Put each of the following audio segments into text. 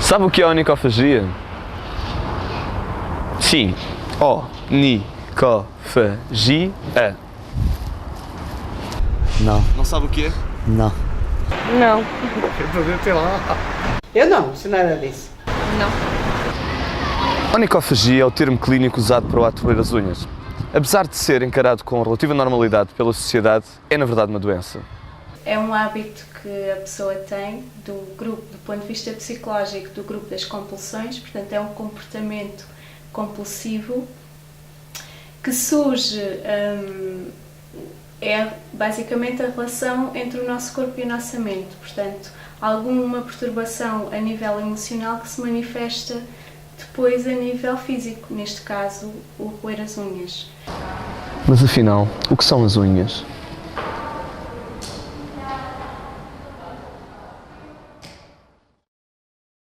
Sabe o que é onicofagia? Sim, onicofagia. Não, Não sabe o que é? não. Não. Eu não sei nada disso. Não. Onicofagia é o termo clínico usado para o ato de roer as unhas. Apesar de ser encarado com relativa normalidade pela sociedade, é na verdade uma doença. É um hábito que a pessoa tem do ponto de vista psicológico, do grupo das compulsões, portanto é um comportamento compulsivo que surge, é basicamente a relação entre o nosso corpo e a nossa mente, portanto alguma perturbação a nível emocional que se manifesta depois a nível físico, neste caso o roer as unhas. Mas afinal, o que são as unhas?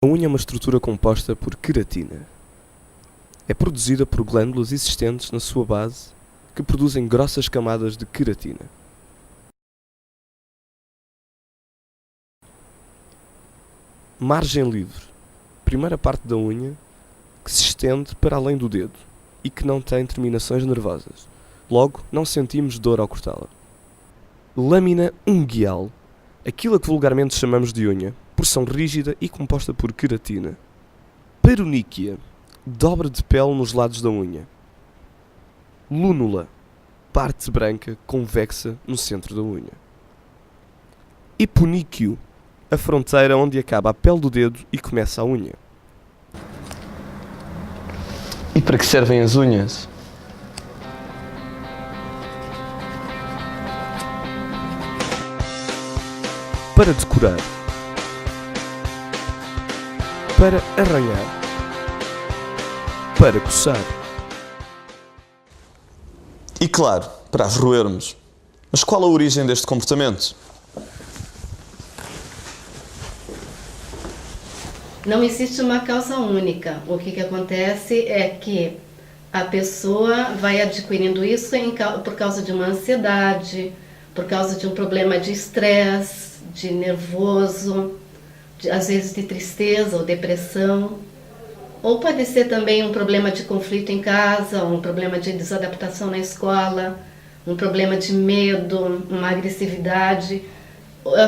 A unha é uma estrutura composta por queratina. É produzida por glândulas existentes na sua base que produzem grossas camadas de queratina. Margem livre. Primeira parte da unha que se estende para além do dedo e que não tem terminações nervosas. Logo, não sentimos dor ao cortá-la. Lâmina unguial. Aquilo a que vulgarmente chamamos de unha, porção rígida e composta por queratina. Peroníquia. Dobra de pele nos lados da unha. Lúnula. Parte branca convexa no centro da unha. Hiponíquio. A fronteira onde acaba a pele do dedo e começa a unha. E para que servem as unhas? Para decorar. Para arranhar. Para coçar. E claro, para as roermos. Mas qual a origem deste comportamento? Não existe uma causa única. O que acontece é que a pessoa vai adquirindo isso por causa de uma ansiedade, por causa de um problema de estresse, de nervoso, às vezes de tristeza ou depressão. Ou pode ser também um problema de conflito em casa, um problema de desadaptação na escola, um problema de medo, uma agressividade.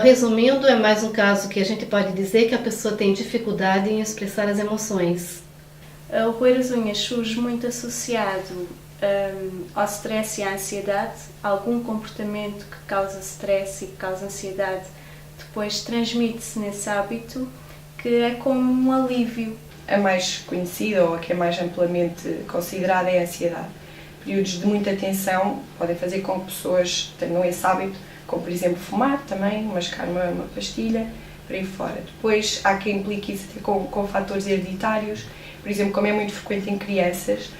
Resumindo, é mais um caso que a gente pode dizer que a pessoa tem dificuldade em expressar as emoções. O roer as unhas surge muito associado ao stress e à ansiedade. Algum comportamento que causa stress e que causa ansiedade depois transmite-se nesse hábito, que é como um alívio. A mais conhecida ou a que é mais amplamente considerada é a ansiedade. Períodos de muita tensão podem fazer com que pessoas tenham esse hábito, como por exemplo fumar também, mascar uma pastilha, por aí fora. Depois há quem implique isso com fatores hereditários, por exemplo, como é muito frequente em crianças,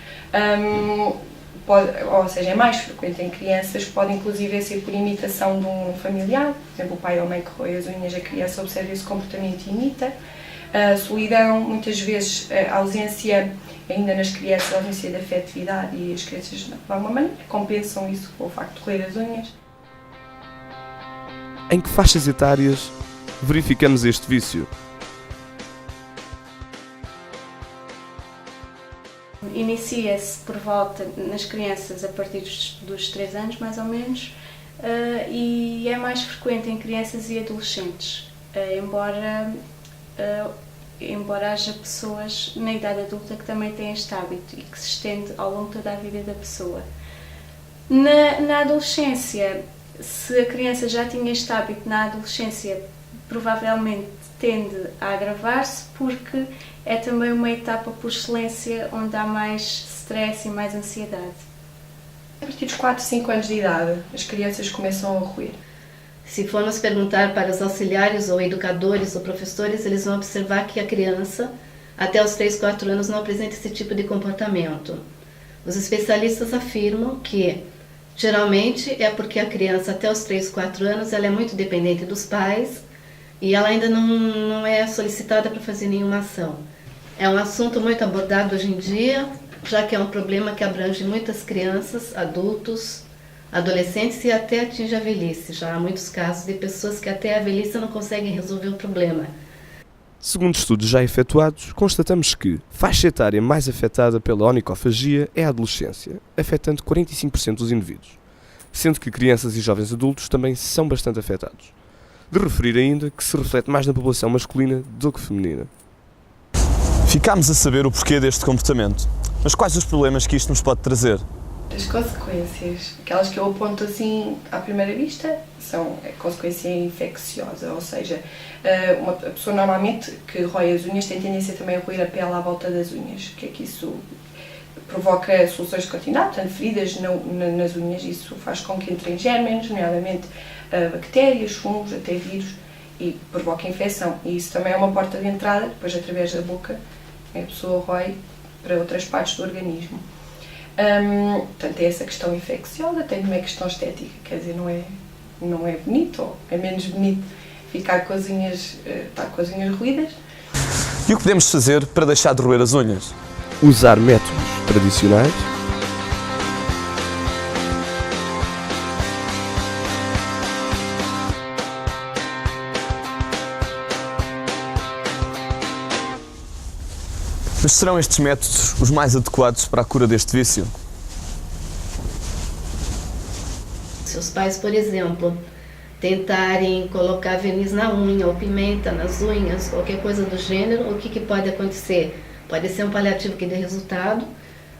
ou seja, é mais frequente em crianças, pode inclusive ser por imitação de um familiar, por exemplo, o pai ou a mãe que roe as unhas, a criança observa esse comportamento e imita. A solidão, muitas vezes a ausência, ainda nas crianças, a ausência de afetividade, e as crianças de alguma maneira compensam isso com o facto de roer as unhas. Em que faixas etárias verificamos este vício? Inicia-se por volta nas crianças a partir dos 3 anos, mais ou menos, e é mais frequente em crianças e adolescentes, embora haja pessoas na idade adulta que também têm este hábito e que se estende ao longo de toda a vida da pessoa. Na adolescência, se a criança já tinha este hábito na adolescência, provavelmente tende a agravar-se, porque é também uma etapa por excelência onde há mais stress e mais ansiedade. A partir dos 4, 5 anos de idade, as crianças começam a roer. Se formos perguntar para os auxiliares ou educadores ou professores, eles vão observar que a criança, até os 3, 4 anos, não apresenta esse tipo de comportamento. Os especialistas afirmam que, geralmente, é porque a criança, até os 3, 4 anos, ela é muito dependente dos pais e ela ainda não é solicitada para fazer nenhuma ação. É um assunto muito abordado hoje em dia, já que é um problema que abrange muitas crianças, adultos, adolescentes e até atinge a velhice. Já há muitos casos de pessoas que até a velhice não conseguem resolver o problema. Segundo estudos já efetuados, constatamos que a faixa etária mais afetada pela onicofagia é a adolescência, afetando 45% dos indivíduos, sendo que crianças e jovens adultos também são bastante afetados. De referir ainda que se reflete mais na população masculina do que feminina. Ficámos a saber o porquê deste comportamento, mas quais os problemas que isto nos pode trazer? As consequências, aquelas que eu aponto assim à primeira vista, são a consequência infecciosa, ou seja, a pessoa normalmente que rói as unhas tem tendência também a roer a pele à volta das unhas. O que é que isso provoca? Soluções de continuidade, portanto, feridas nas unhas. Isso faz com que entrem gérmenes, nomeadamente bactérias, fungos, até vírus, e provoca infecção. E isso também é uma porta de entrada, depois através da boca a pessoa rói para outras partes do organismo. Portanto, é essa questão infecciosa, tem uma questão estética, quer dizer, não é bonito, ou é menos bonito ficar com as unhas, estar com as unhas roídas. E o que podemos fazer para deixar de roer as unhas? Usar métodos tradicionais, Mas serão estes métodos os mais adequados para a cura deste vício? Se os pais, por exemplo, tentarem colocar verniz na unha ou pimenta nas unhas, qualquer coisa do gênero, o que pode acontecer? Pode ser um paliativo que dê resultado,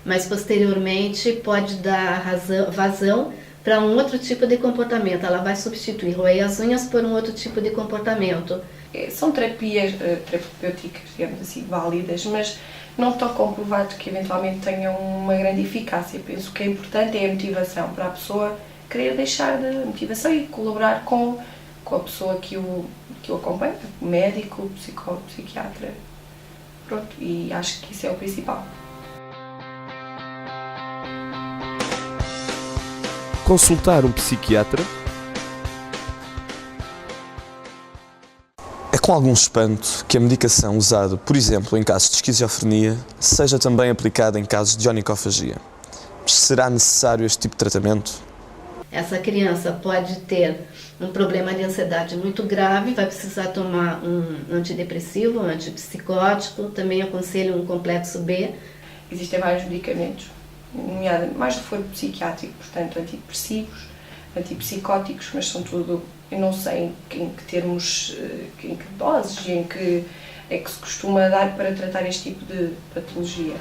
mas posteriormente pode dar vazão para um outro tipo de comportamento. Ela vai substituir roer as unhas por um outro tipo de comportamento. São terapias terapêuticas, digamos assim, válidas, mas não estão comprovados que eventualmente tenham uma grande eficácia. Penso que é importante é a motivação para a pessoa querer deixar de motivação e colaborar com a pessoa que o acompanha, o médico, o psicólogo, o psiquiatra. Pronto, e acho que isso é o principal. consultar um psiquiatra. É com algum espanto que a medicação usada, por exemplo, em casos de esquizofrenia, seja também aplicada em casos de onicofagia. Mas será necessário este tipo de tratamento? Essa criança pode ter um problema de ansiedade muito grave, vai precisar tomar um antidepressivo, um antipsicótico, também aconselho um complexo B. Existem vários medicamentos, nomeadamente mais de foro psiquiátrico, portanto antidepressivos, antipsicóticos, mas são tudo, eu não sei em que termos, em que doses, em que é que se costuma dar para tratar este tipo de patologia.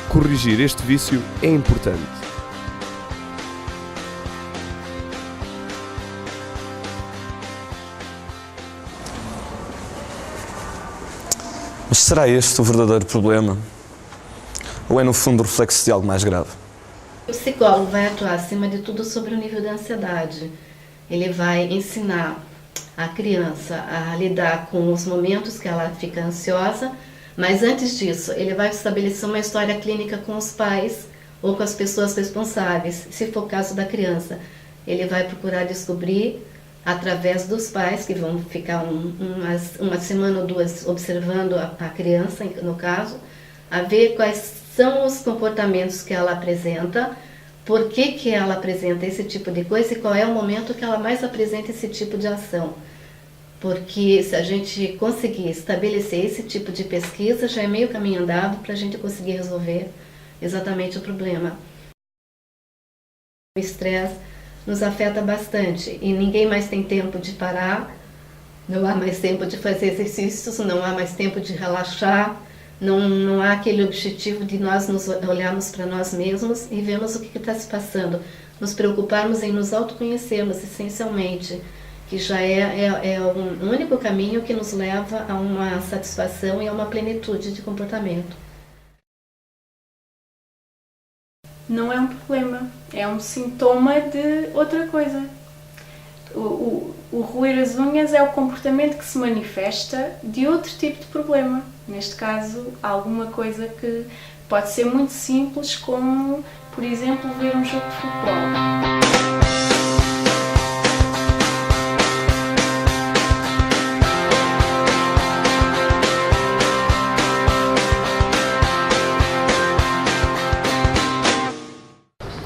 Corrigir este vício é importante. Mas será este o verdadeiro problema? Ou é no fundo o reflexo de algo mais grave? O psicólogo vai atuar acima de tudo sobre o nível da ansiedade. Ele vai ensinar a criança a lidar com os momentos que ela fica ansiosa, mas antes disso, ele vai estabelecer uma história clínica com os pais ou com as pessoas responsáveis. Se for o caso da criança, ele vai procurar descobrir, através dos pais, que vão ficar uma semana ou duas observando a criança, no caso, a ver quais são os comportamentos que ela apresenta, por que ela apresenta esse tipo de coisa e qual é o momento que ela mais apresenta esse tipo de ação. Porque se a gente conseguir estabelecer esse tipo de pesquisa, já é meio caminho andado para a gente conseguir resolver exatamente o problema. O estresse nos afeta bastante e ninguém mais tem tempo de parar, não há mais tempo de fazer exercícios, não há mais tempo de relaxar, não há aquele objetivo de nós nos olharmos para nós mesmos e vermos o que está se passando, nos preocuparmos em nos autoconhecermos essencialmente, que já é um único caminho que nos leva a uma satisfação e a uma plenitude de comportamento. Não é um problema, é um sintoma de outra coisa. O roer as unhas é o comportamento que se manifesta de outro tipo de problema. Neste caso, alguma coisa que pode ser muito simples, como, por exemplo, ver um jogo de futebol.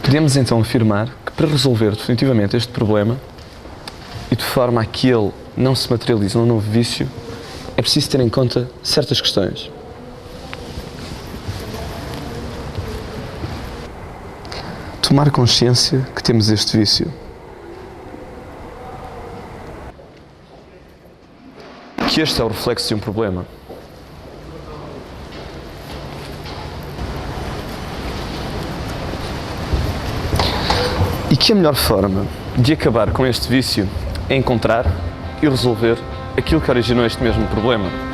Podemos então afirmar que para resolver definitivamente este problema e de forma a que ele não se materialize num novo vício, é preciso ter em conta certas questões. Tomar consciência que temos este vício. Que este é o reflexo de um problema. E que a melhor forma de acabar com este vício é encontrar e resolver aquilo que originou este mesmo problema.